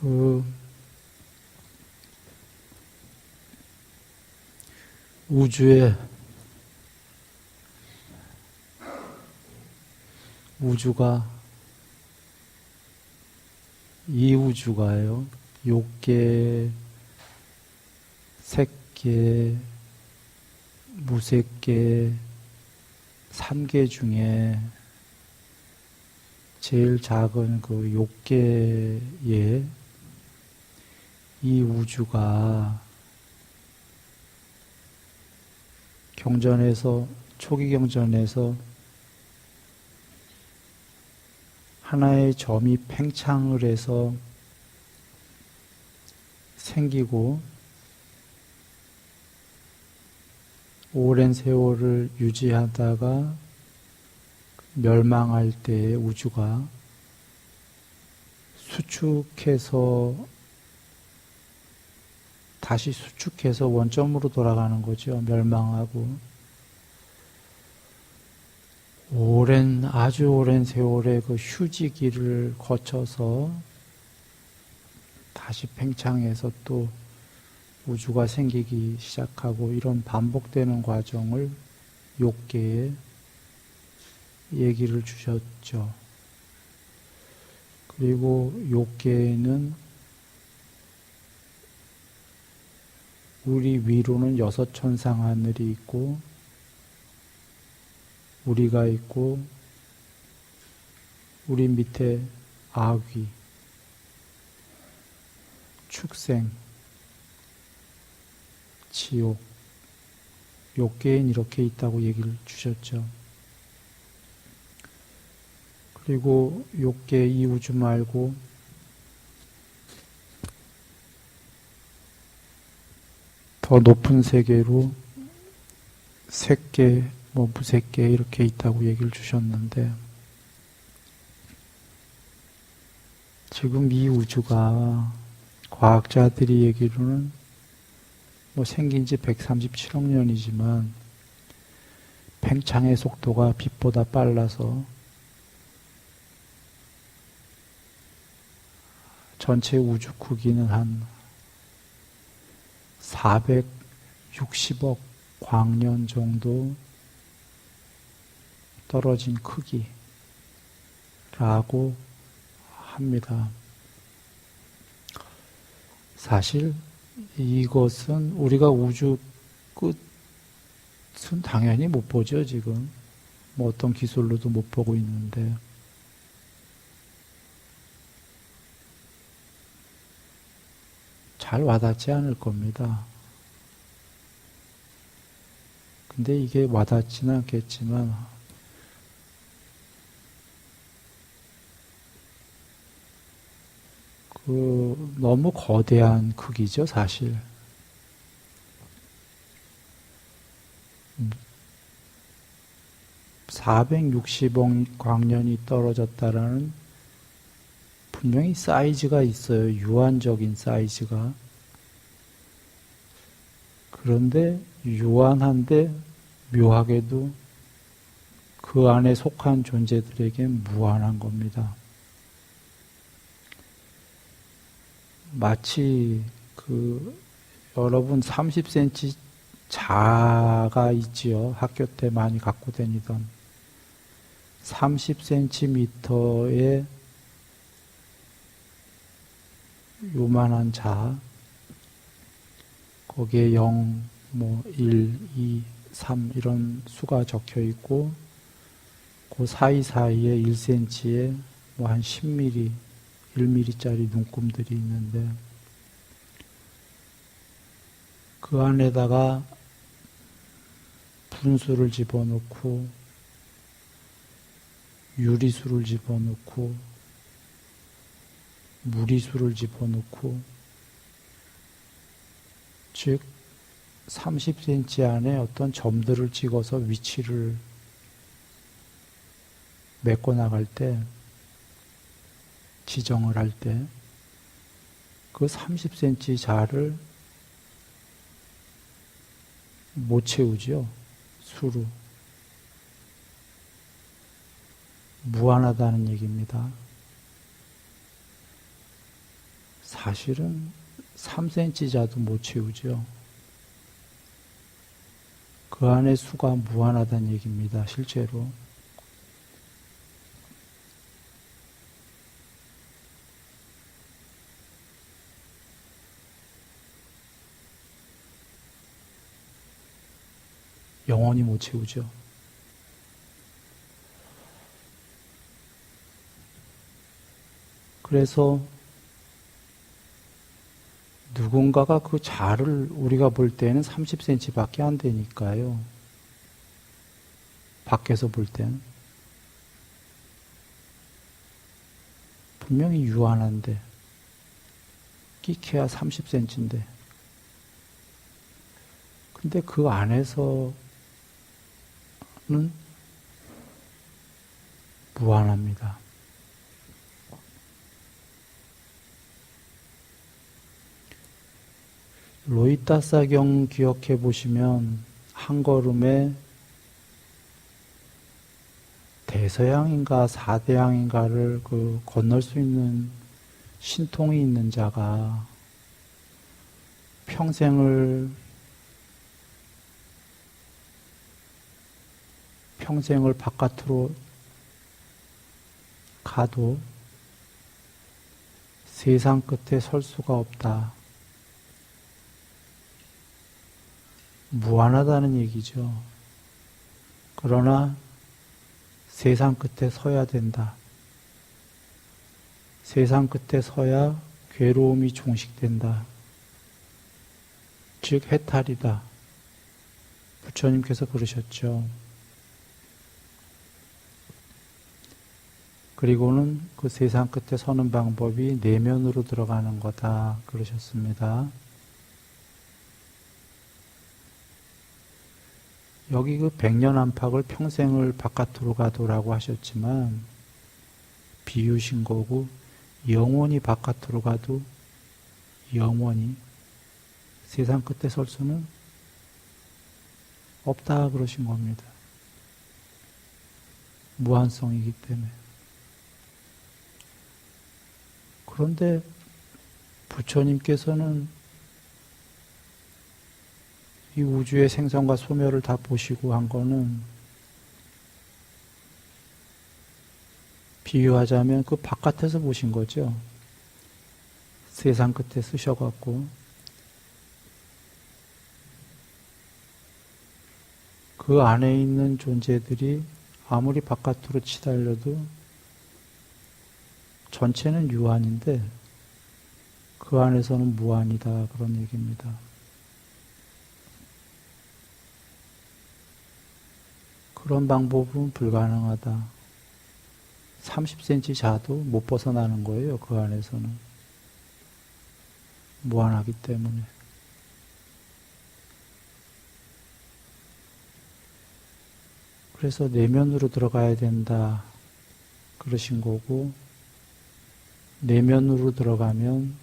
그 우주가 이 우주가요. 욕계, 색계, 무색계, 삼계 중에 제일 작은 그 욕계에 이 우주가 초기 경전에서 하나의 점이 팽창을 해서 생기고 오랜 세월을 유지하다가 멸망할 때의 우주가 다시 수축해서 원점으로 돌아가는 거죠. 멸망하고 아주 오랜 세월의 그 휴지기를 거쳐서 다시 팽창해서 또 우주가 생기기 시작하고 이런 반복되는 과정을 욕계에 얘기를 주셨죠. 그리고 욕계에는 우리 위로는 6천상 하늘이 있고 우리가 있고 우리 밑에 아귀, 축생, 지옥, 욕계엔 이렇게 있다고 얘기를 주셨죠. 그리고 욕계 이 우주 말고 더 높은 세계로 색계, 무색계 이렇게 있다고 얘기를 주셨는데 지금 이 우주가 과학자들이 얘기로는 생긴 지 137억 년이지만 팽창의 속도가 빛보다 빨라서 전체 우주 크기는 한 460억 광년 정도 떨어진 크기라고 합니다. 사실 이것은 우리가 우주 끝은 당연히 못 보죠, 지금. 어떤 기술로도 못 보고 있는데. 잘 와닿지 않을 겁니다. 근데 이게 와닿지는 않겠지만, 너무 거대한 크기죠, 사실. 460억 광년이 떨어졌다라는 분명히 사이즈가 있어요. 유한적인 사이즈가. 그런데 유한한데 묘하게도 그 안에 속한 존재들에게 무한한 겁니다. 마치 여러분 30cm 자가 있지요. 학교 때 많이 갖고 다니던 30cm의 요만한 자, 거기에 0, 1, 2, 3 이런 수가 적혀 있고 그 사이사이에 1cm에 한 10mm, 1mm짜리 눈금들이 있는데 그 안에다가 분수를 집어넣고 유리수를 집어넣고 무리수를 집어넣고 즉 30cm 안에 어떤 점들을 찍어서 위치를 메꿔 나갈 때 지정을 할 때 그 30cm 자를 못 채우죠. 수로. 무한하다는 얘기입니다. 사실은 3cm자도 못 채우죠. 그 안에 수가 무한하다는 얘기입니다. 실제로. 영원히 못 채우죠. 그래서 누군가가 그 자를 우리가 볼 때는 30cm밖에 안 되니까요. 밖에서 볼 때는. 분명히 유한한데 끼케야 30cm인데 근데 그 안에서는 무한합니다. 로이타사경 기억해 보시면 한 걸음에 대서양인가 사대양인가를 건널 수 있는 신통이 있는 자가 평생을 바깥으로 가도 세상 끝에 설 수가 없다. 무한하다는 얘기죠. 그러나 세상 끝에 서야 된다. 세상 끝에 서야 괴로움이 종식된다. 즉 해탈이다. 부처님께서 그러셨죠. 그리고는 그 세상 끝에 서는 방법이 내면으로 들어가는 거다. 그러셨습니다. 여기 그 백년 안팎을 평생을 바깥으로 가도라고 하셨지만 비유신 거고 영원히 바깥으로 가도 영원히 세상 끝에 설 수는 없다 그러신 겁니다. 무한성이기 때문에. 그런데 부처님께서는 이 우주의 생성과 소멸을 다 보시고 한 거는 비유하자면 그 바깥에서 보신 거죠. 세상 끝에 쓰셔갖고 그 안에 있는 존재들이 아무리 바깥으로 치달려도 전체는 유한인데 그 안에서는 무한이다 그런 얘기입니다. 그런 방법은 불가능하다. 30cm 자도 못 벗어나는 거예요. 그 안에서는. 무한하기 때문에. 그래서 내면으로 들어가야 된다. 그러신 거고 내면으로 들어가면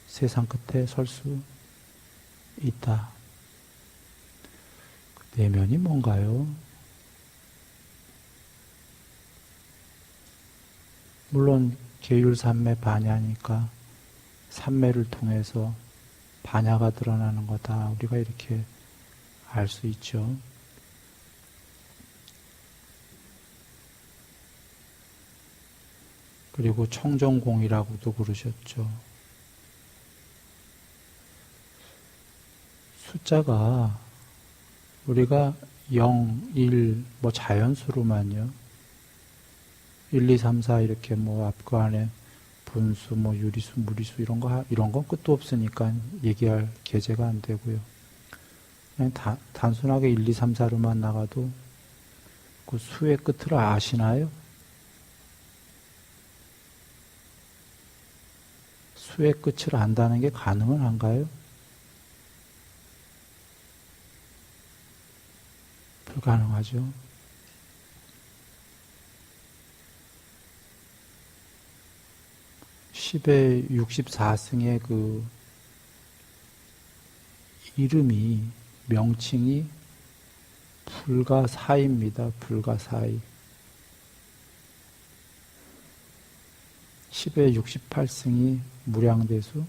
세상 끝에 설 수 있다. 내면이 뭔가요? 물론 계율삼매 반야니까 삼매를 통해서 반야가 드러나는 거다. 우리가 이렇게 알 수 있죠. 그리고 청정공이라고도 그러셨죠. 숫자가 우리가 0, 1, 뭐 자연수로만요. 1, 2, 3, 4 이렇게 뭐 앞 그 안에 분수, 뭐 유리수, 무리수 이런 건 끝도 없으니까 얘기할 계제가 안 되고요. 그냥 단순하게 1, 2, 3, 4로만 나가도 그 수의 끝을 아시나요? 수의 끝을 안다는 게 가능은 한가요? 불가능하죠. (10의 64승의) 그 이름이, 명칭이 불가사의입니다. 불가사의. 10의 68승이 무량대수,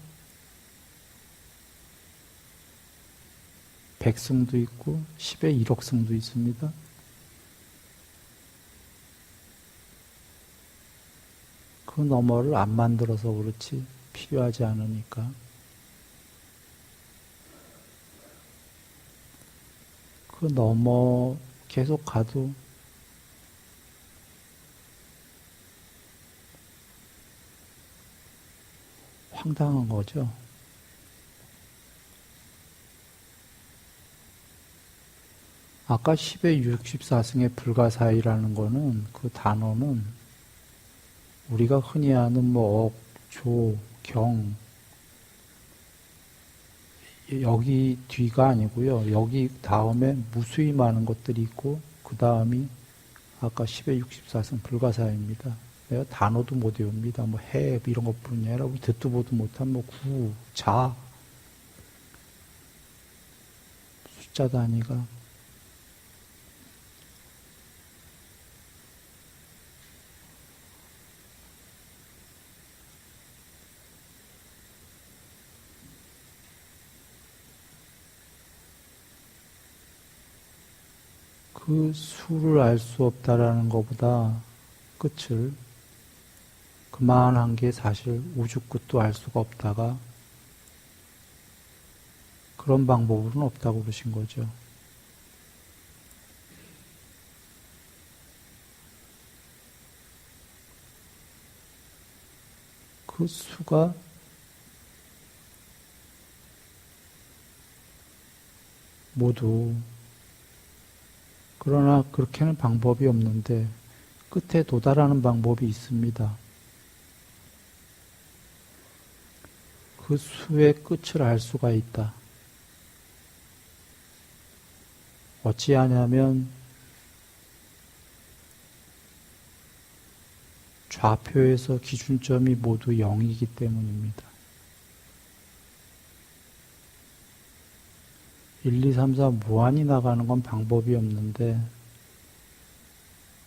100승도 있고 10의 1억승도 있습니다. 그 너머를 안 만들어서 그렇지 필요하지 않으니까. 그 너머 계속 가도 황당한 거죠. 아까 10의 64승의 불가사의라는 거는, 그 단어는 우리가 흔히 아는 뭐 억, 조, 경, 여기 뒤가 아니고요. 여기 다음에 무수히 많은 것들이 있고 그 다음이 아까 10의 64승 불가사의입니다. 내가 단어도 못 외웁니다. 뭐 해 이런 것뿐이 아니라 우리 듣도 보도 못한 뭐 구, 자, 숫자 단위가 그 수를 알 수 없다라는 것보다 끝을, 그만한 게 사실 우주 끝도 알 수가 없다가 그런 방법으로는 없다고 그러신 거죠. 그 수가 모두, 그러나 그렇게는 방법이 없는데 끝에 도달하는 방법이 있습니다. 그 수의 끝을 알 수가 있다. 어찌하냐면 좌표에서 기준점이 모두 0이기 때문입니다. 1, 2, 3, 4 무한히 나가는 건 방법이 없는데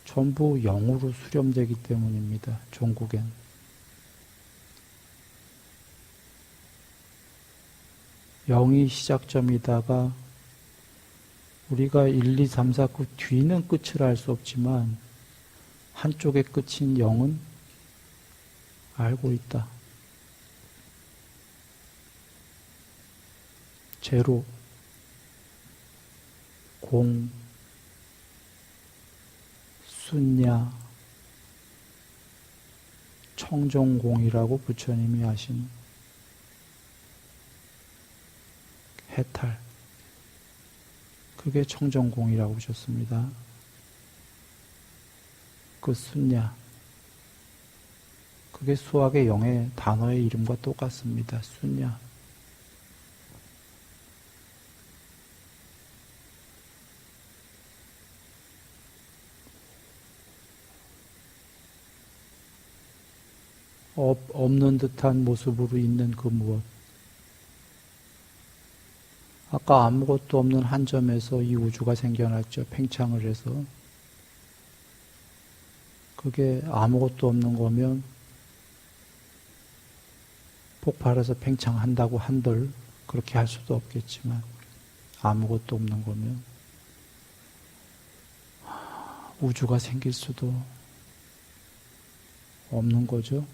전부 0으로 수렴되기 때문입니다. 종국엔. 영이 시작점이다가 우리가 1, 2, 3, 4 그 뒤는 끝을 알 수 없지만 한쪽의 끝인 0은 알고 있다. 제로, 공, 순야, 청정공이라고 부처님이 하신 해탈, 그게 청정공이라고 하셨습니다. 그 순야, 그게 수학의 영의 단어의 이름과 똑같습니다. 순야. 없는 듯한 모습으로 있는 그 무엇. 아까 아무것도 없는 한 점에서 이 우주가 생겨났죠. 팽창을 해서. 그게 아무것도 없는 거면 폭발해서 팽창한다고 한들 그렇게 할 수도 없겠지만 아무것도 없는 거면 우주가 생길 수도 없는 거죠.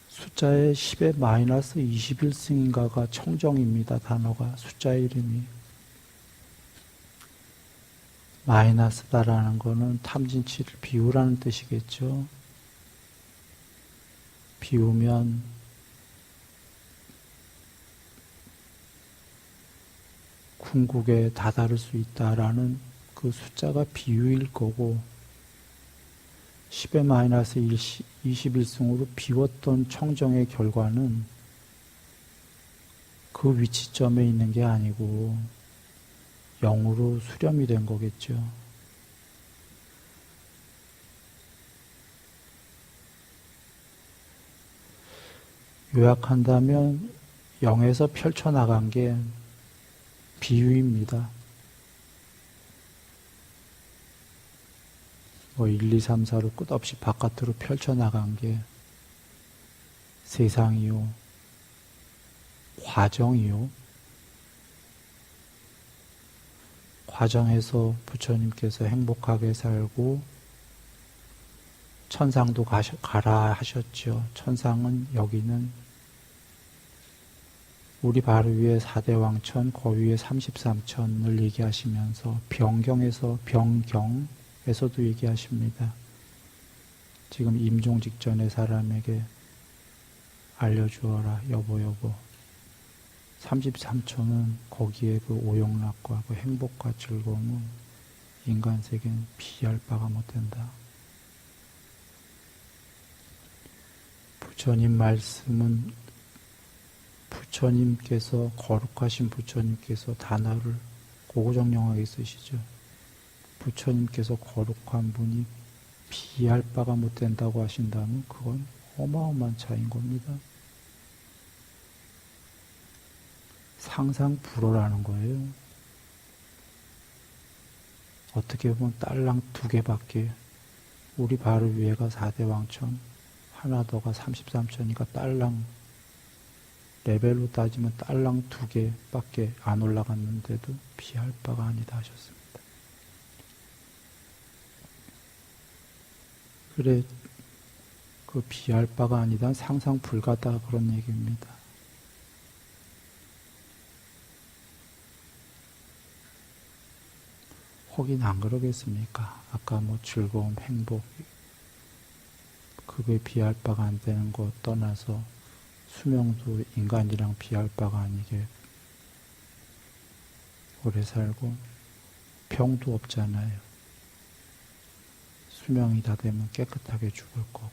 숫자의 10의 마이너스 21승인가가 청정입니다. 단어가, 숫자의 이름이. 마이너스다라는 거는 탐진치를 비우라는 뜻이겠죠. 비우면 궁극에 다다를 수 있다라는 그 숫자가 비유일 거고, 10의 마이너스 21승으로 비웠던 청정의 결과는 그 위치점에 있는 게 아니고 0으로 수렴이 된 거겠죠. 요약한다면 영에서 펼쳐나간 게 비유입니다. 1, 2, 3, 4로 끝없이 바깥으로 펼쳐나간 게 세상이요, 과정이요. 과정에서 부처님께서 행복하게 살고 천상도 가라 하셨죠. 천상은 여기는 우리 바로 위에 4대 왕천, 그 위에 33천을 얘기하시면서 병경에서도 얘기하십니다. 지금 임종 직전의 사람에게 알려주어라, 여보. 33초는 거기에 그 오용락과 그 행복과 즐거움은 인간 세계는 비할 바가 못 된다. 부처님 말씀은 부처님께서, 거룩하신 부처님께서 단어를 고고정령하게 쓰시죠. 부처님께서 거룩한 분이 비할 바가 못 된다고 하신다면 그건 어마어마한 차이인 겁니다. 상상 불허라는 거예요. 어떻게 보면 딸랑 2개밖에, 우리 바로 위에가 4대 왕천, 하나 더가 33천이니까 딸랑, 레벨로 따지면 딸랑 2개밖에 안 올라갔는데도 비할 바가 아니다 하셨습니다. 그래, 그 비할 바가 아니다, 상상 불가다, 그런 얘기입니다. 혹인 안 그러겠습니까? 아까 즐거움, 행복, 그거에 비할 바가 안 되는 거 떠나서 수명도 인간이랑 비할 바가 아니게 오래 살고 병도 없잖아요. 수명이 다 되면 깨끗하게 죽을 거고.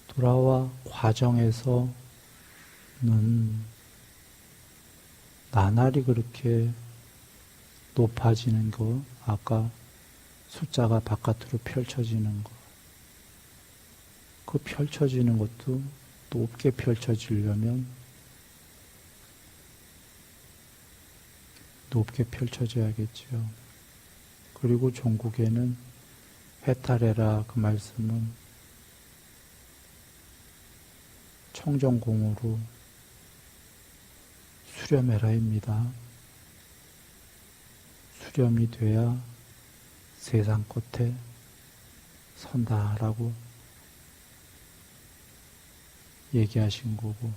돌아와 과정에서는 나날이 그렇게 높아지는 거, 아까 숫자가 바깥으로 펼쳐지는 거, 그 펼쳐지는 것도 높게 펼쳐지려면 높게 펼쳐져야겠죠. 그리고 종국에는 해탈해라, 그 말씀은 청정공으로 수렴해라입니다. 수렴이 돼야 세상 끝에 선다라고 얘기하신 거고,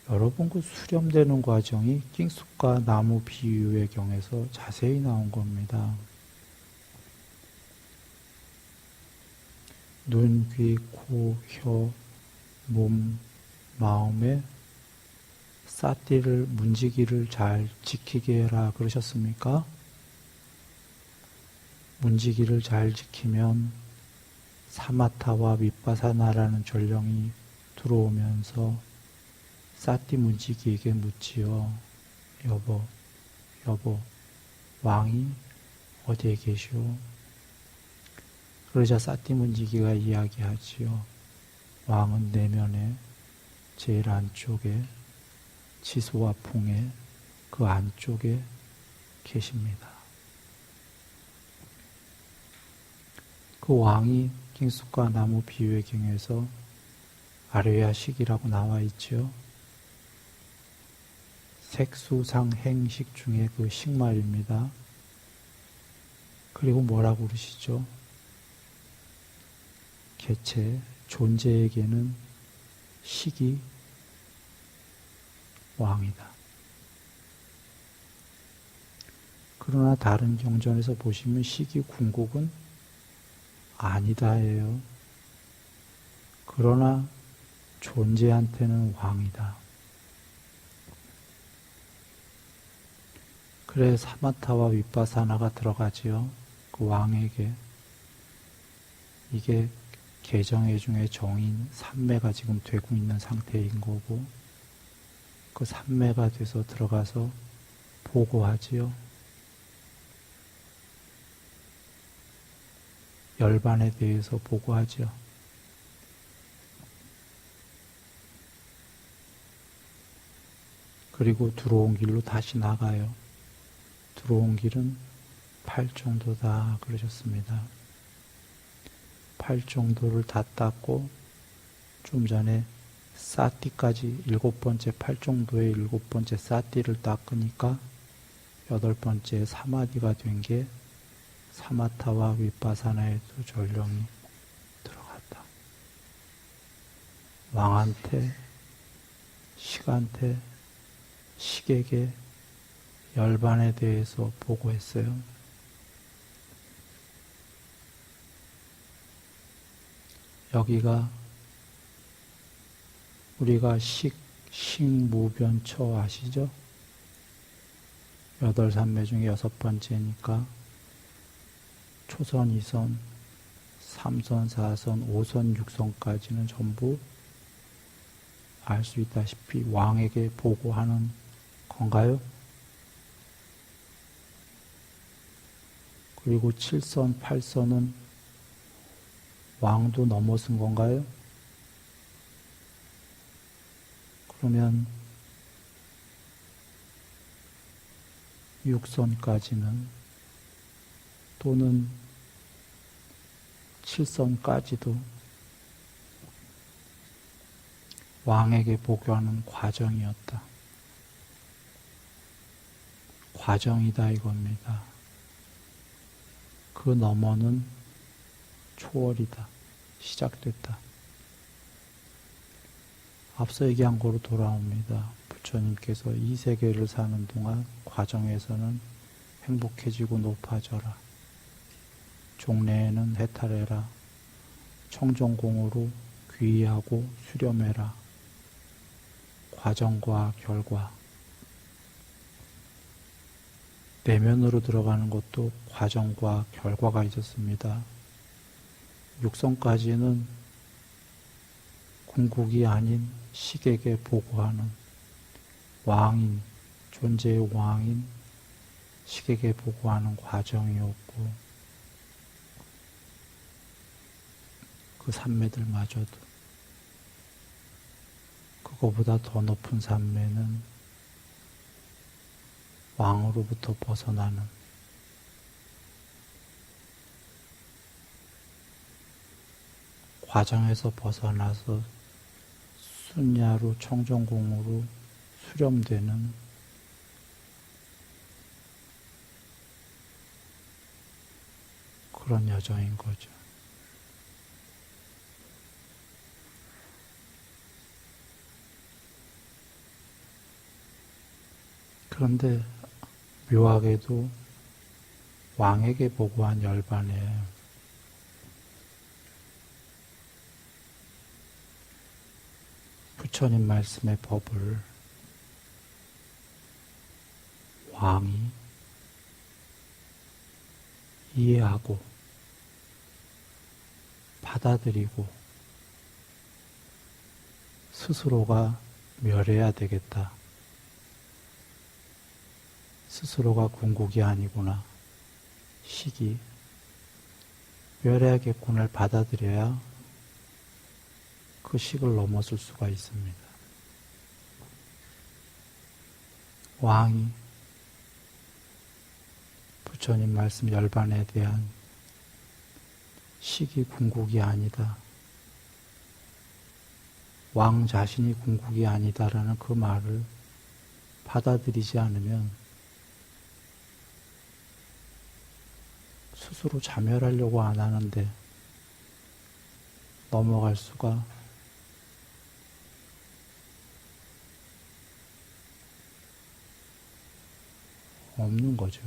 여러분 그 수렴되는 과정이 낑쑥과 나무 비유의 경에서 자세히 나온 겁니다. 눈, 귀, 코, 혀, 몸, 마음에 사띠를, 문지기를 잘 지키게 해라 그러셨습니까? 문지기를 잘 지키면 사마타와 윗바사나라는 전령이 들어오면서 사띠 문지기에게 묻지요. 여보, 왕이 어디에 계시오? 그러자 사띠 문지기가 이야기하지요. 왕은 내면에 제일 안쪽에 지소와 풍의 그 안쪽에 계십니다. 그 왕이 낑쑥과 나무 비유의 경에서 아뢰야식이라고 나와 있죠. 색수상행식 중에 그 식말입니다. 그리고 뭐라고 그러시죠? 개체, 존재에게는 식이 왕이다. 그러나 다른 경전에서 보시면 식이 궁극은 아니다예요. 그러나 존재한테는 왕이다. 그래 사마타와 윗바사나가 들어가지요. 그 왕에게. 이게 개정회 중에 정인 3매가 지금 되고 있는 상태인 거고, 그 3매가 돼서 들어가서 보고하지요. 열반에 대해서 보고하죠. 그리고 들어온 길로 다시 나가요. 들어온 길은 8정도다 그러셨습니다. 8정도를 다 닦고 좀 전에 사띠까지 7번째 8정도의 7번째 사띠를 닦으니까 8번째 사마디가 된 게 사마타와 윗바사나에도 전령이 들어갔다. 왕한테, 식한테, 식에게 열반에 대해서 보고했어요. 여기가 우리가 식무변처 아시죠? 8산매 중에 6번째니까 초선, 2선, 3선, 4선, 5선, 6선까지는 전부 알 수 있다시피 왕에게 보고하는 건가요? 그리고 7선, 8선은 왕도 넘어선 건가요? 그러면 6선까지는 또는 7선까지도 왕에게 보고하는 과정이었다. 과정이다 이겁니다. 그 너머는 초월이다. 시작됐다. 앞서 얘기한 거로 돌아옵니다. 부처님께서 이 세계를 사는 동안 과정에서는 행복해지고 높아져라. 종래에는 해탈해라. 청정공으로 귀의하고 수렴해라. 과정과 결과. 내면으로 들어가는 것도 과정과 결과가 있었습니다. 육성까지는 궁극이 아닌 식에게 보고하는 왕인, 존재의 왕인 식에게 보고하는 과정이었고 그 산매들마저도 그거보다 더 높은 산매는 왕으로부터 벗어나는 과정에서 벗어나서 순야로 청정공으로 수렴되는 그런 여정인 거죠. 그런데 묘하게도 왕에게 보고한 열반에 부처님 말씀의 법을 왕이 이해하고 받아들이고 스스로가 멸해야 되겠다. 스스로가 궁극이 아니구나. 식이 멸해야겠구나를 받아들여야 그 식을 넘어설 수가 있습니다. 왕이 부처님 말씀 열반에 대한 식이 궁극이 아니다. 왕 자신이 궁극이 아니다라는 그 말을 받아들이지 않으면 스스로 자멸하려고 안 하는데 넘어갈 수가 없는 거죠.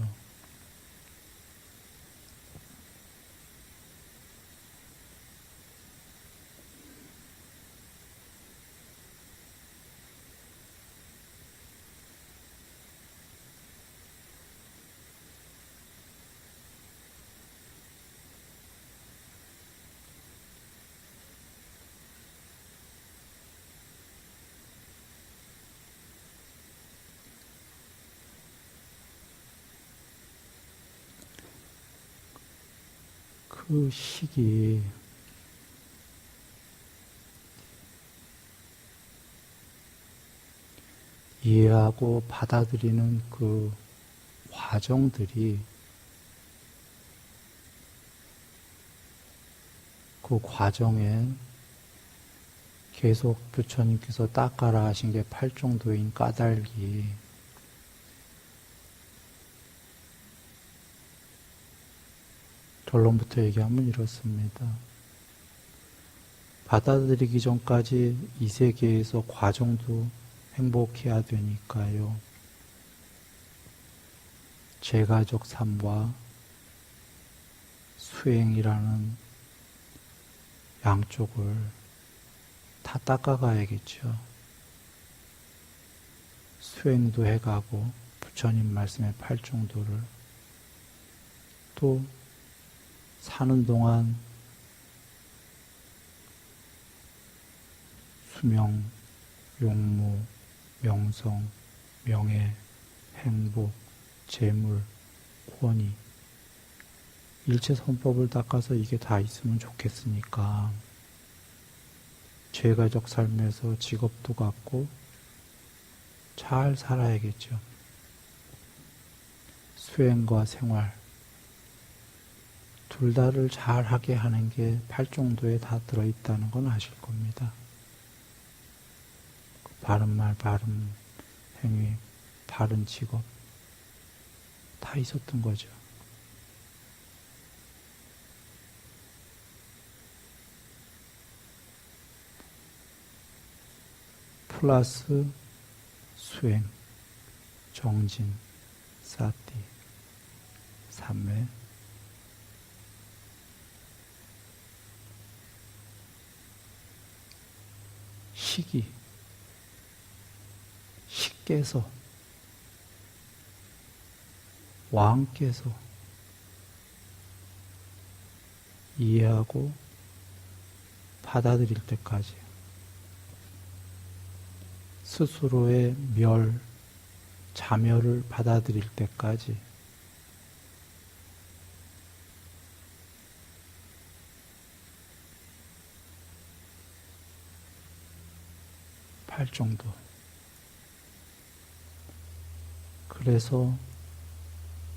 그 식이 이해하고 받아들이는 그 과정들이 그 과정에 계속 부처님께서 닦아라 하신 게 팔정도인 까닭이 결론부터 얘기하면 이렇습니다. 받아들이기 전까지 이 세계에서 과정도 행복해야 되니까요. 제가적 삶과 수행이라는 양쪽을 다 닦아가야겠죠. 수행도 해가고 부처님 말씀의 팔정도를 또 사는 동안 수명, 용무, 명성, 명예, 행복, 재물, 권위 일체 선법을 닦아서 이게 다 있으면 좋겠으니까 죄가적 삶에서 직업도 갖고 잘 살아야겠죠. 수행과 생활 둘 다를 잘 하게 하는 게 팔정도에 다 들어있다는 건 아실 겁니다. 바른 말, 바른 행위, 바른 직업 다 있었던 거죠. 플러스 수행, 정진, 사티, 삼매, 식이, 식께서, 왕께서 이해하고 받아들일 때까지 스스로의 자멸을 받아들일 때까지 팔정도. 그래서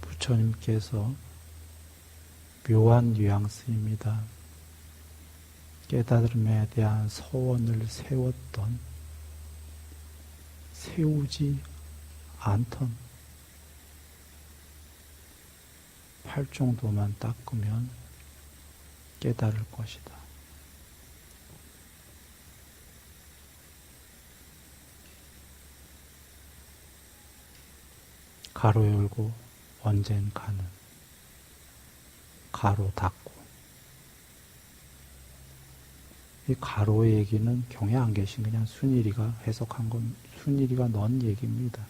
부처님께서 묘한 뉘앙스입니다. 깨달음에 대한 서원을 세우지 않던 팔정도만 닦으면 깨달을 것이다. 가로 열고 언젠 가는 가로 닫고 이 가로의 얘기는 경에 안 계신 그냥 순일이가 해석한 건 순일이가 넣은 얘기입니다.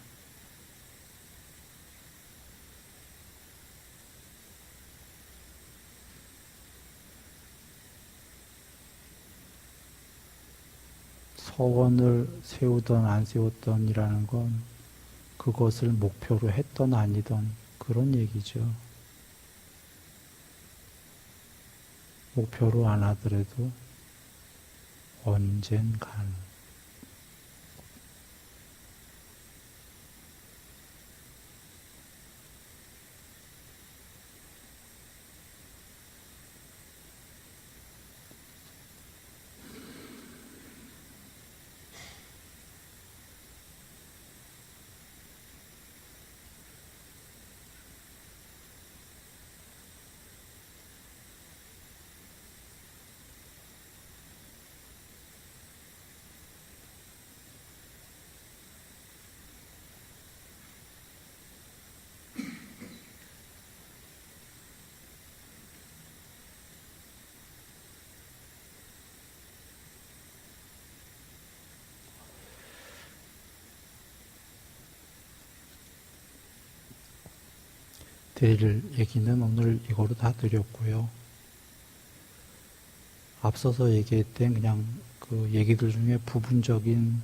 서원을 세우던 안 세웠던이라는 건 그것을 목표로 했던 아니던 그런 얘기죠. 목표로 안 하더라도 언젠 가는 드릴 얘기는 오늘 이거로 다 드렸고요. 앞서서 얘기했던 그냥 그 얘기들 중에 부분적인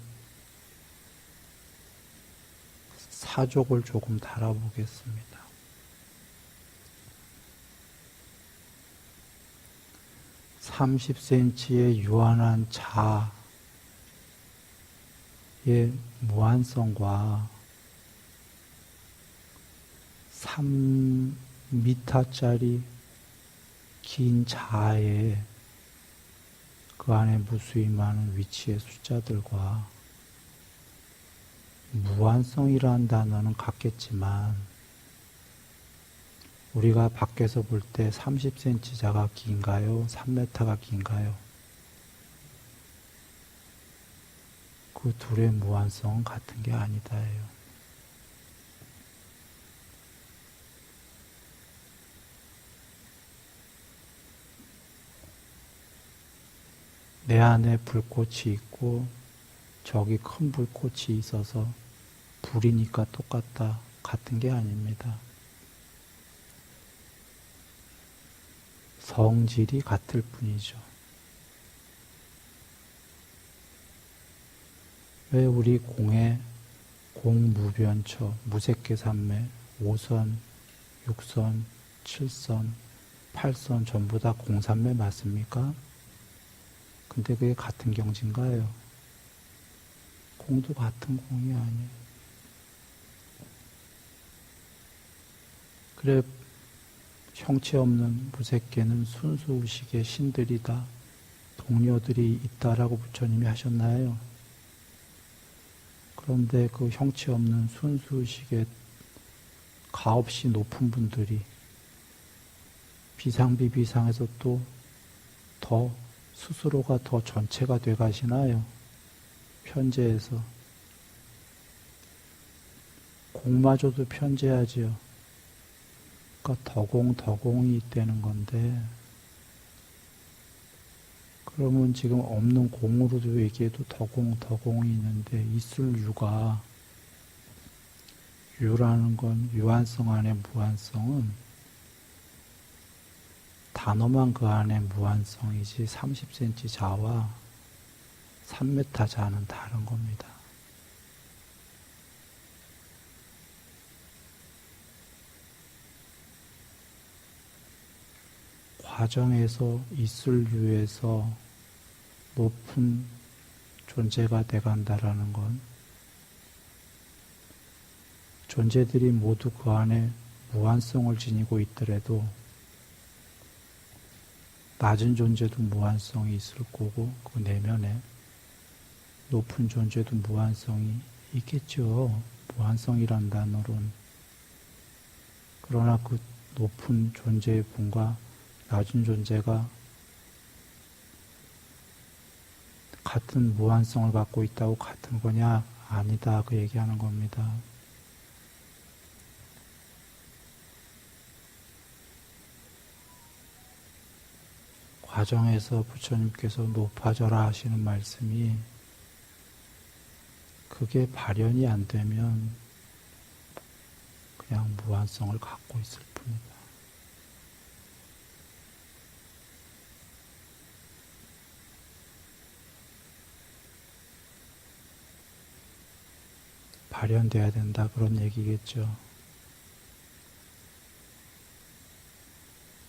사족을 조금 달아보겠습니다. 30cm의 유한한 자의 무한성과 3m짜리 긴 자의 그 안에 무수히 많은 위치의 숫자들과 무한성이라는 단어는 같겠지만 우리가 밖에서 볼 때 30cm 자가 긴가요? 3m가 긴가요? 그 둘의 무한성은 같은 게 아니다예요. 내 안에 불꽃이 있고 저기 큰 불꽃이 있어서 불이니까 똑같다, 같은 게 아닙니다. 성질이 같을 뿐이죠. 왜 우리 공에 공무변처, 무색계산매, 5선, 6선, 7선, 8선 전부 다 공산매 맞습니까? 근데 그게 같은 경지인가요? 공도 같은 공이 아니에요. 그래 형체 없는 무색계는 순수의식의 신들이다, 동료들이 있다라고 부처님이 하셨나요? 그런데 그 형체 없는 순수의식의 가없이 높은 분들이 비상비비상에서 또 더 스스로가 더 전체가 돼 가시나요? 편재해서. 공마저도 편재하지요. 그러니까 더공이 있다는 건데, 그러면 지금 없는 공으로도 얘기해도 더공이 있는데, 있을 유가, 유라는 건 유한성 안에 무한성은 단어만 그 안에 무한성이지 30cm 자와 3m 자는 다른 겁니다. 과정에서 있을 유에서 높은 존재가 돼간다라는 건 존재들이 모두 그 안에 무한성을 지니고 있더라도 낮은 존재도 무한성이 있을 거고 그 내면에 높은 존재도 무한성이 있겠죠. 무한성이란 단어로는. 그러나 그 높은 존재의 분과 낮은 존재가 같은 무한성을 갖고 있다고 같은 거냐? 아니다. 그 얘기하는 겁니다. 과정에서 부처님께서 높아져라 하시는 말씀이 그게 발현이 안 되면 그냥 무한성을 갖고 있을 뿐이다. 발현돼야 된다 그런 얘기겠죠.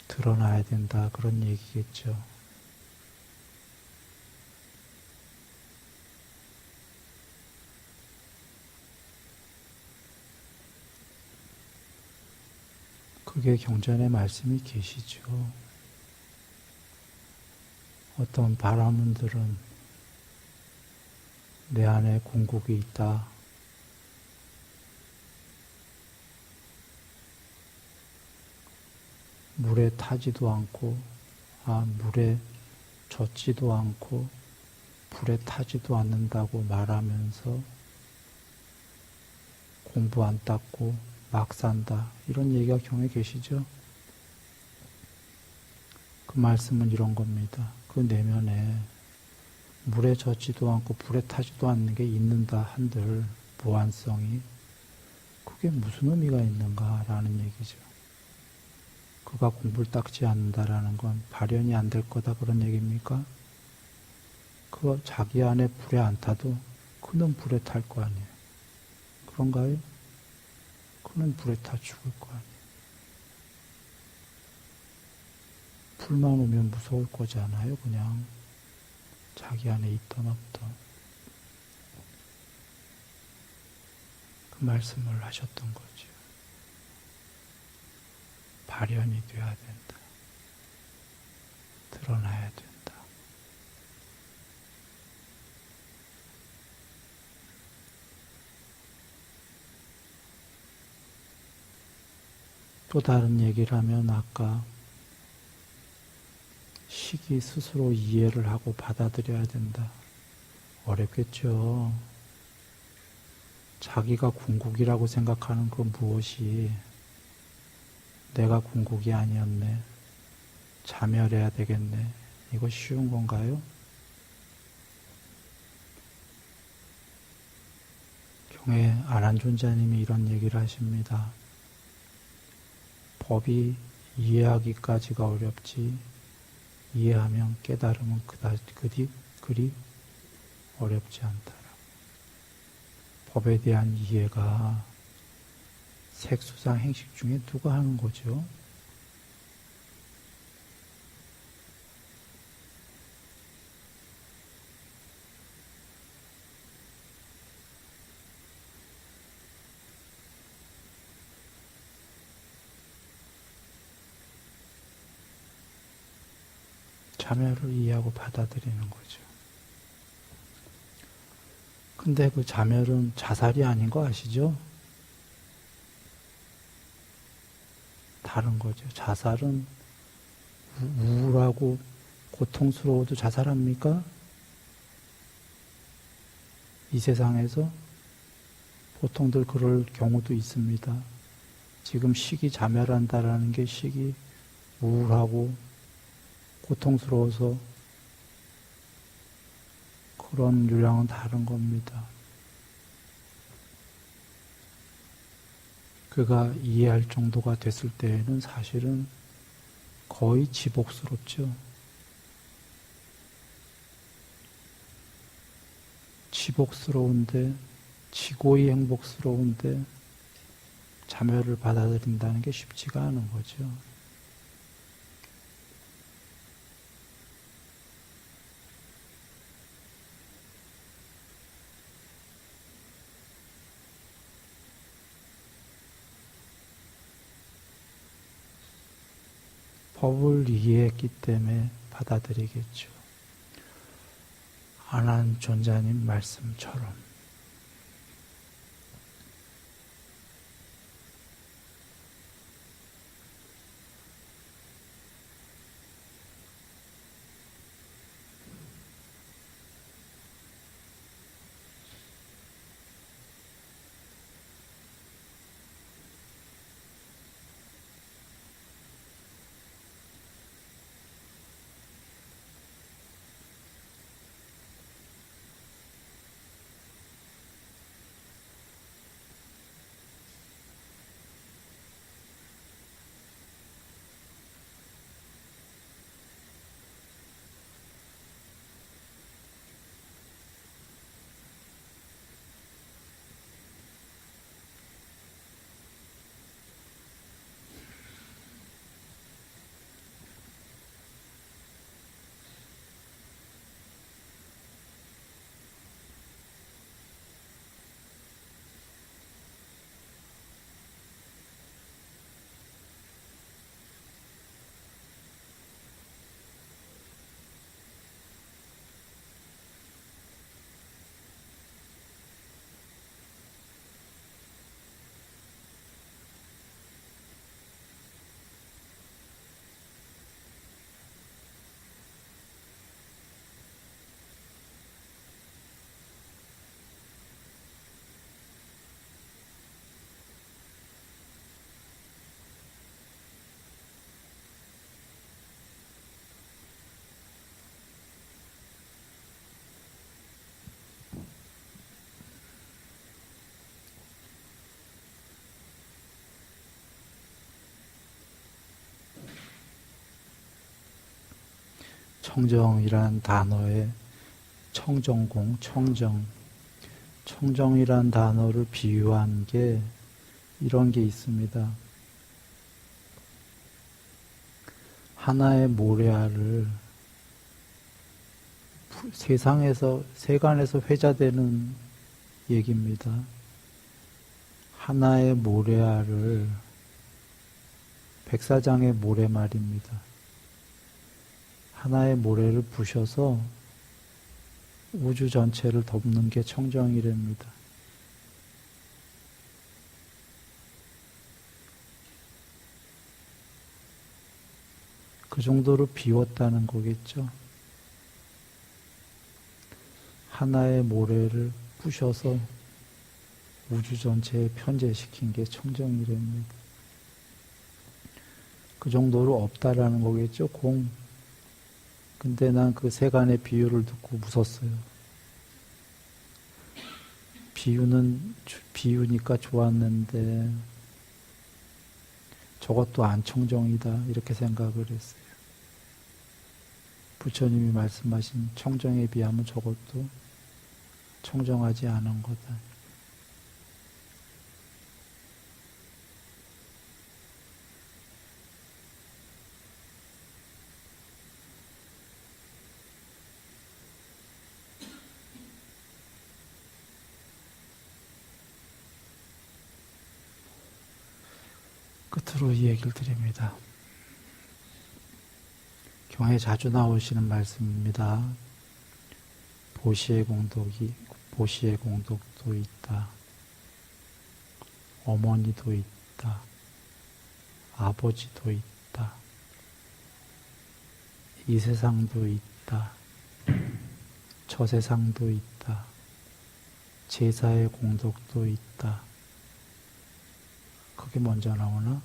드러나야 된다 그런 얘기겠죠. 그게 경전의 말씀이 계시죠. 어떤 바라문들은 내 안에 궁극이 있다. 물에 타지도 않고, 물에 젖지도 않고, 불에 타지도 않는다고 말하면서 공부 안 닦고 막 산다. 이런 얘기가 경에 계시죠? 그 말씀은 이런 겁니다. 그 내면에 물에 젖지도 않고 불에 타지도 않는 게 있는다 한들 무한성이 그게 무슨 의미가 있는가라는 얘기죠. 그가 공부를 닦지 않는다라는 건 발현이 안 될 거다 그런 얘기입니까? 그 자기 안에 불에 안 타도 그는 불에 탈 거 아니에요. 그런가요? 그는 불에 타 죽을 거 아니에요. 불만 오면 무서울 거잖아요. 그냥 자기 안에 있던 없던 그 말씀을 하셨던 거죠. 발현이 돼야 된다. 드러나야 된다. 또 다른 얘기를 하면 아까 식이 스스로 이해를 하고 받아들여야 된다. 어렵겠죠. 자기가 궁극이라고 생각하는 그 무엇이 내가 궁극이 아니었네. 자멸해야 되겠네. 이거 쉬운 건가요? 경에 아난존자님이 이런 얘기를 하십니다. 법이 이해하기까지가 어렵지 이해하면 깨달으면 그리 어렵지 않다라고. 법에 대한 이해가 색수상 행식 중에 누가 하는 거죠? 자멸을 이해하고 받아들이는 거죠. 근데 그 자멸은 자살이 아닌 거 아시죠? 다른 거죠. 자살은 우울하고 고통스러워도 자살합니까? 이 세상에서 보통들 그럴 경우도 있습니다. 지금 식이 자멸한다라는 게 식이 우울하고 고통스러워서 그런 유량은 다른 겁니다. 그가 이해할 정도가 됐을 때에는 사실은 거의 지복스럽죠. 지복스러운데, 지고이 행복스러운데 자멸을 받아들인다는 게 쉽지가 않은 거죠. 법을 이해했기 때문에 받아들이겠죠. 아난존자님 말씀처럼. 청정이란 단어에 청정공, 청정이란 단어를 비유한 게 이런 게 있습니다. 하나의 모래알을 세상에서, 세간에서 회자되는 얘기입니다. 하나의 모래알을 백사장의 모래말입니다. 하나의 모래를 부셔서 우주 전체를 덮는 게 청정이랍니다. 그 정도로 비웠다는 거겠죠. 하나의 모래를 부셔서 우주 전체에 편재시킨 게 청정이랍니다. 그 정도로 없다라는 거겠죠, 공. 근데 난 그 세간의 비유를 듣고 웃었어요. 비유니까 좋았는데 저것도 안 청정이다 이렇게 생각을 했어요. 부처님이 말씀하신 청정에 비하면 저것도 청정하지 않은 거다. 끝으로 이 얘기를 드립니다. 경에 자주 나오시는 말씀입니다. 보시의 공덕도 있다. 어머니도 있다. 아버지도 있다. 이 세상도 있다. 저 세상도 있다. 제사의 공덕도 있다. 그게 먼저 나오나?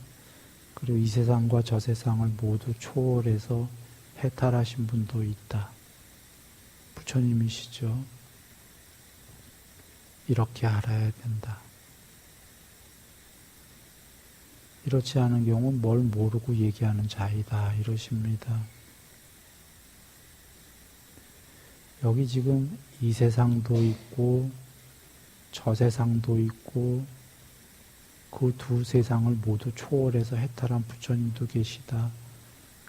그리고 이 세상과 저 세상을 모두 초월해서 해탈하신 분도 있다. 부처님이시죠. 이렇게 알아야 된다. 이렇지 않은 경우는 뭘 모르고 얘기하는 자이다 이러십니다. 여기 지금 이 세상도 있고 저 세상도 있고 그 두 세상을 모두 초월해서 해탈한 부처님도 계시다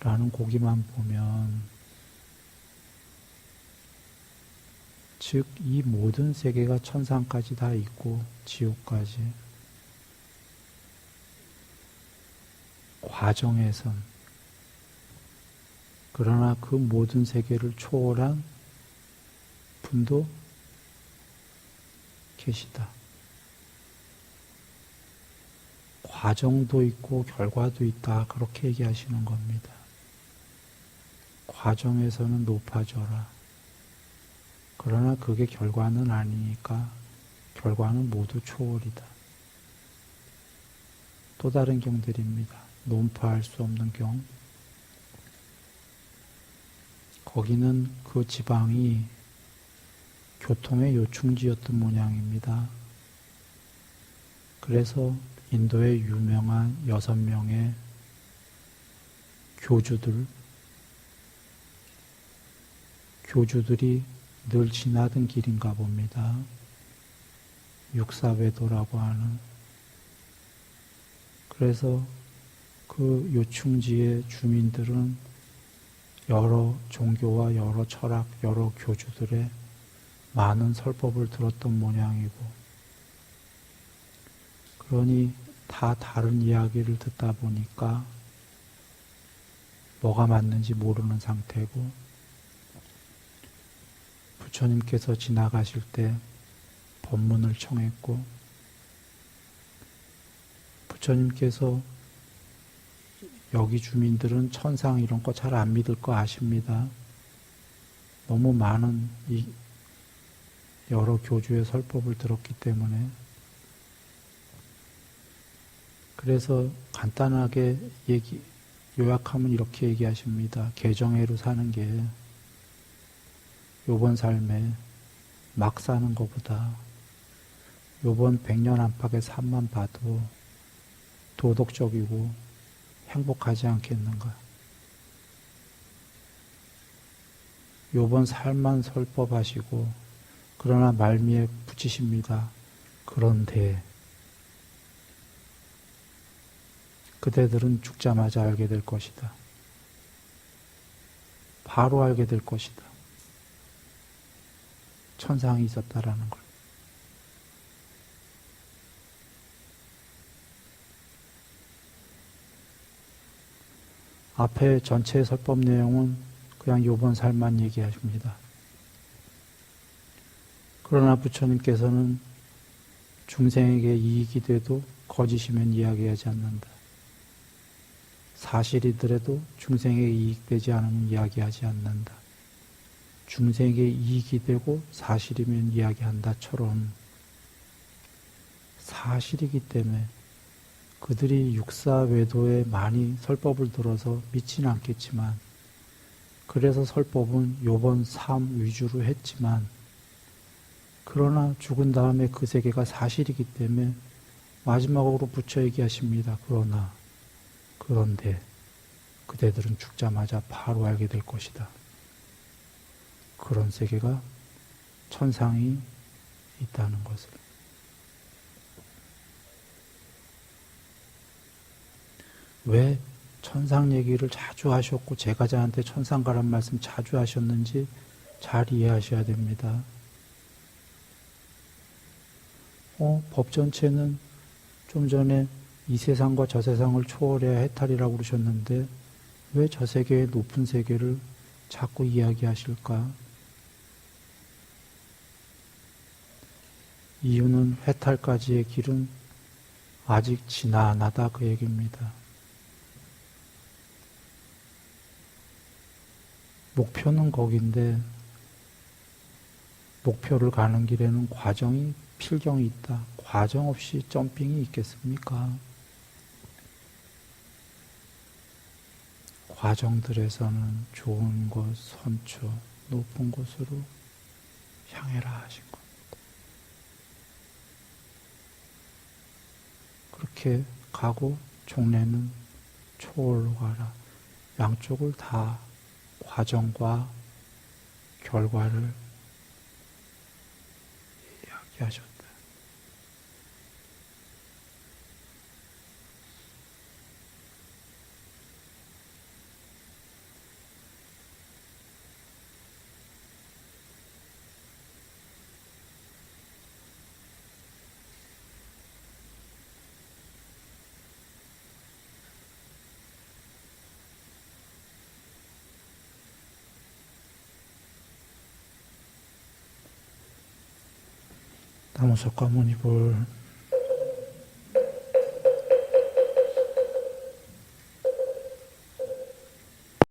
라는 고기만 보면, 즉 이 모든 세계가 천상까지 다 있고 지옥까지, 과정에선 그러나 그 모든 세계를 초월한 분도 계시다. 과정도 있고 결과도 있다 그렇게 얘기하시는 겁니다. 과정에서는 높아져라. 그러나 그게 결과는 아니니까 결과는 모두 초월이다. 또 다른 경들입니다. 논파할 수 없는 경. 거기는 그 지방이 교통의 요충지였던 모양입니다. 그래서 인도의 유명한 6명의 교주들이 늘 지나던 길인가 봅니다. 육사외도라고 하는. 그래서 그 요충지의 주민들은 여러 종교와 여러 철학, 여러 교주들의 많은 설법을 들었던 모양이고, 그러니 다 다른 이야기를 듣다 보니까 뭐가 맞는지 모르는 상태고, 부처님께서 지나가실 때 법문을 청했고, 부처님께서 여기 주민들은 천상 이런 거 잘 안 믿을 거 아십니다. 너무 많은 여러 교주의 설법을 들었기 때문에. 그래서 간단하게 요약하면 이렇게 얘기하십니다. 개정회로 사는 게 요번 삶에 막 사는 것보다 요번 100년 안팎의 삶만 봐도 도덕적이고 행복하지 않겠는가. 요번 삶만 설법하시고 그러나 말미에 붙이십니다. 그런데 그대들은 죽자마자 알게 될 것이다. 바로 알게 될 것이다. 천상이 있었다라는 걸. 앞에 전체 설법 내용은 그냥 요번 살만 얘기하십니다. 그러나 부처님께서는 중생에게 이익이 돼도 거짓이면 이야기하지 않는다. 사실이더라도 중생에게 이익되지 않으면 이야기하지 않는다. 중생에게 이익이 되고 사실이면 이야기한다처럼 사실이기 때문에 그들이 육사외도에 많이 설법을 들어서 믿지는 않겠지만 그래서 설법은 요번 삶 위주로 했지만 그러나 죽은 다음에 그 세계가 사실이기 때문에 마지막으로 부처 얘기하십니다. 그런데 그대들은 죽자마자 바로 알게 될 것이다. 그런 세계가 천상이 있다는 것을. 왜 천상 얘기를 자주 하셨고 제가 저한테 천상 가란 말씀 자주 하셨는지 잘 이해하셔야 됩니다. 법 전체는 좀 전에 이 세상과 저 세상을 초월해야 해탈이라고 그러셨는데 왜 저 세계의 높은 세계를 자꾸 이야기하실까? 이유는 해탈까지의 길은 아직 지난하다 그 얘기입니다. 목표는 거긴데 목표를 가는 길에는 과정이 필경이 있다. 과정 없이 점핑이 있겠습니까? 과정들에서는 좋은 곳, 선처, 높은 곳으로 향해라 하신 겁니다. 그렇게 가고 종래는 초월로 가라. 양쪽을 다 과정과 결과를 이야기하셨다. 나무석가모니볼